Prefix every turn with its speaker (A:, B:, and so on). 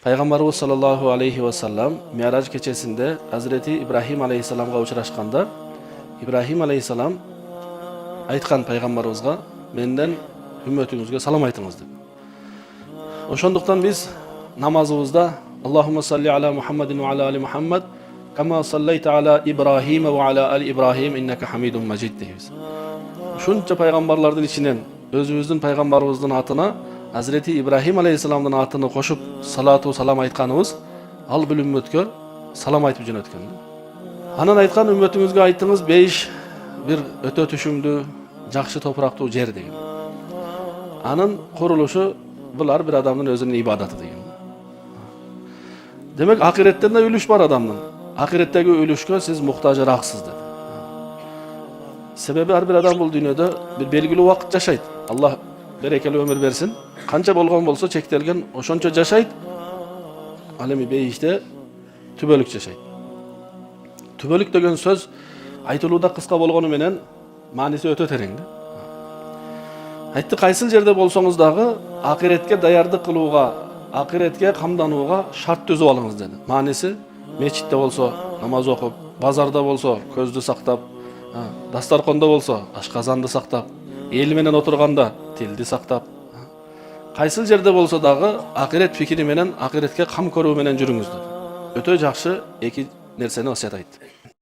A: Peygamberimiz sallallahu aleyhi ve sellem Mi'raj keçesinde Hazreti İbrahim aleyhisselamga uçraşkanda İbrahim aleyhisselam aytkan Peygamberimizge menden ümmetinize salam aytыңыз деп. Oşonduktan biz namazımızda Allahumme salli ala Muhammedin ve ala ali Muhammed kama sallayta ala İbrahim ve ala ali İbrahim inneke hamidun mecid deymiz. Şunca peygamberlerden içinden özümüzdün peygamberimizin atına Hazreti İbrahim aleyhisselam'ın atını koşup salatu salam aytkanımız al bir ümmetke salam aytıp jönötken. Anan aytkan ümmetіңizге aytыңыз beş bir öte tüşümdü, jakşı topraktуу jer деген. Anın kuruluşu bular bir adamın özünün ibadeti деген. Demek ahiretten de ülüş var adamın. Ahiretteki ülüşke siz muhtaçıraksız dedi. Sebebi her bir adam bu dünyada bir belgili vakit yaşaydı. Allah berekeli ömür versin. Kança bolgan bolsa çektelgen oşonça yaşaydı. Alemi beyişte tübölük yaşaydı. Tübölük degen söz aytılууda kıska bolgonu menen manisi öte tereňdi. Aytты kaysyl jerde bolsoňuz dagı ahiretke daýardyk kılууga, ahiretke kamdanууga şart tözüp alyňız dedi. Manisi meçitde bolsa namaz okup, bazarda bolsa közdü saktap, dastarkonda bolsa aşkazanды saktap, el menen oturganda tildi saktap. Kaysyl jerde bolsa dagı ahiret fikiri menen ahiretke kam körүү menen жүрüňüz dedi. Öte jakşı eki nerseni wasiýat aýtdy.